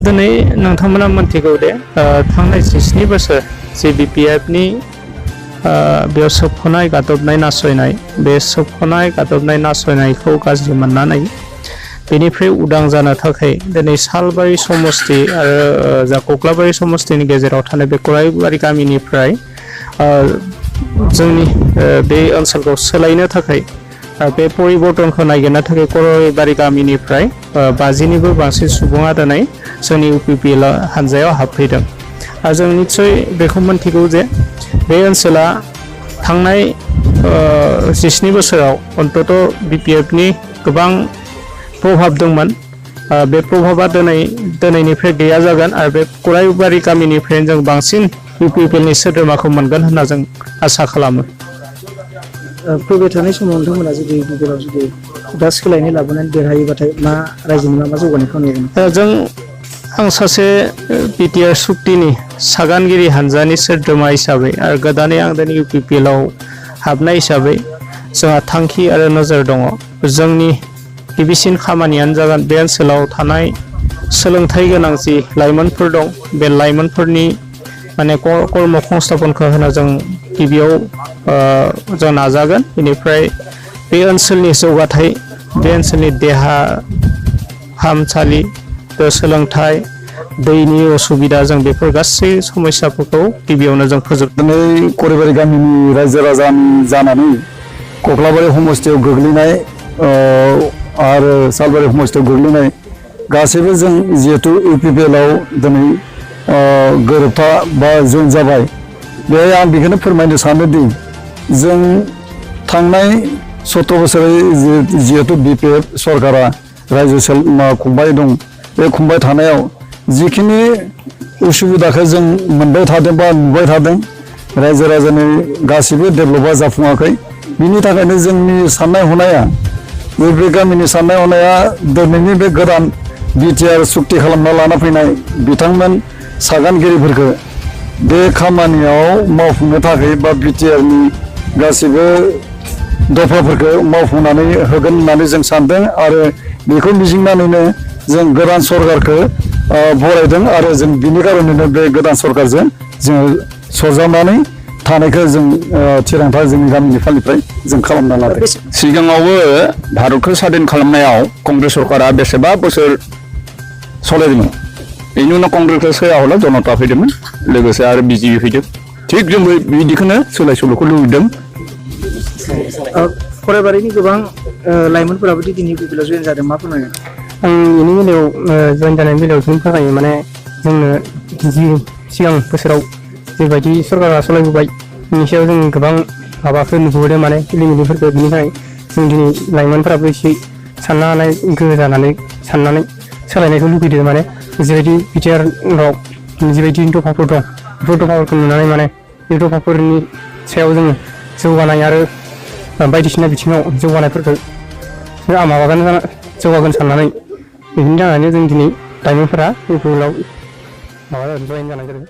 दिनै नोंथांमोना मोनथिगौ दे थांनाय 7 बोसोर जे BPF-नि बेयाव सोबख'नाय गादबनाय नासयनाय बे सोबख'नाय गादबनाय नासयनायखौ गाज्रि मोननानै बेनिफ्राय उदां जानो थाखाय दिनै सालबारि समस्ति आरो जा कक्लाबारि समस्तिनि गेजेराव थानाय बे गरायबारि गामिनिफ्राय जोंनि बे ओनसोलखौ सोलायनो थाखाय बे परिबर्तनखौ नागिरनो थाखाय गरायबारि गामिनिफ्राय 50निबो बांसिन सुबुङा दिनै जोंनि UPPL हानजायाव हाबफैदों। जों निश्चय बेखौ मोनथिगौ जे बे ओनसोला थांनाय 7 बोसोराव अन्तत BPF-नि गोबां प्रभाब दंमोन। बे प्रभाबा दिनैनिफ्राय गैया जागोन आरो बे गरायबारि गामिनिफ्रायनो जों बांसिन UPPL-नि सोद्रोमाखौ मोनगोन होनना जों आसा खालामो। फैबाय थानाय समाव नोंथांमोना जुदि UPPL-आव जुदि दा सोलायनाय लाबोनानै देरहायोबाथाय मा रायजोनि मा जौगानायखौ नुगोन? आं सासे BTR सुक्तिनि सागानगिरि हानजानि सोद्रोमा हिसाबै आरो गोदानै आं दिनै UPPL-आव हाबनाय हिसाबै जोंहा थांखि आरो नोजोर दङ। जोंनि गिबिसिन खामानियानो जागोन बे ओनसोलाव थानाय सोलोंथाइ गोनां जि लाइमोनफोर दं बे लाइमोनफोरनि माने कर्म संस्थापनखौ होनो जों गिबियाव जों नाजागोन। बेनिफ्राय बे ओनसोलनि जौगाथाय बे ओनसोलनि देहा फाहामसालि सोलोंथाइ दैनि असुबिदा जों बेफोर गासै समस्याफोरखौ गिबियावनो जों फोजोबनानै गरायबारि गामिनि रायजो राजा जानानै कक्लाबारि समस्तियाव गोग्लैनाय आरो सालबारि समस्तियाव गोग्लैनाय गासैबो जों जिहेतु UPPL-आव दिनै गोरोबथा बा जइन जाबाय। बेहाय आं बेखौनो फोरमायनो सानोदि जों थांनाय 17 बोसोरै जिहेतु BPF सरकारा रायजो खुंबाय दं। बे खुंबाय थानायाव जिखिनि उसुबिदाखौ जों मोनबाय थादों बा नुबाय थादों रायजो राजानि गासिबो डेभेलपा जाफुङाखै। बिनि थाखायनो जोंनि साननाय हनाया बे गामिनि साननाय हनाया दिनैनि बे गोदान BTR सुक्ति खालामना लाना फैनाय बिथांमोन सागानगिरिफोरखौ बे खामानियाव मावफुंनो थाखाय बा BTR-नि गासिबो दफाफोरखौ मावफुंनानै होगोन होननानै जों सानदों आरो बेखौ मिजिंनानैनो जों गोदान सरकारखौ बरायदों आरो जों बिनि खारनैनो बे गोदान सरकारजों जोङो सरजाबनानै थानायखौ जों थिरांथा जोंनि गामिनि फालिफ्राय जों खालामना लादों। सिगाङावबो भारतखौ स्वाधीन खालामनायाव कंग्रेस सरकारा बेसेबा बोसोर सलायदोंमोन। बेनि उनाव कंग्रेसखौ सोलायहरला जनता फैदोंमोन लोगोसे आरो BJP फैदों। थिग जोंबो बिदिखौनो सोलाय सोल'खौ लुबैदों। गरायबारिनि गोबां लाइमोनफोराबो दिनै UPPL-आव जइन जादों, मा फोरमायगोन? आं बेनि बेलायाव जइन जानायनि बेलायाव जोंनि थाखाय माने जोंनो जि सिगां बोसोराव जेबायदि सरकारा सालायबोबाय बिनि सायाव जों गोबां माबाखौ नुबोदों माने लिमिटफोरखौ। बिनि थाखाय जों दिनै लाइमोनफोराबो एसे साननो हानाय गोहो जानानै साननानै सोलायनायखौ लुबैदों। माने जिबायदि BTR-आव जिबायदि दफाफोर दं बेफोर दफाफोरखौ नुनानै माने बे दफाफोरनि सायाव जोङो जौगानाय आरो बायदिसिना बिथिङाव जौगानायफोरखौ जौगागोन साननानै बिनि थाखायनो जों दिनै लाइमोनफोरा UPPL-आव जइन जानाय जादों।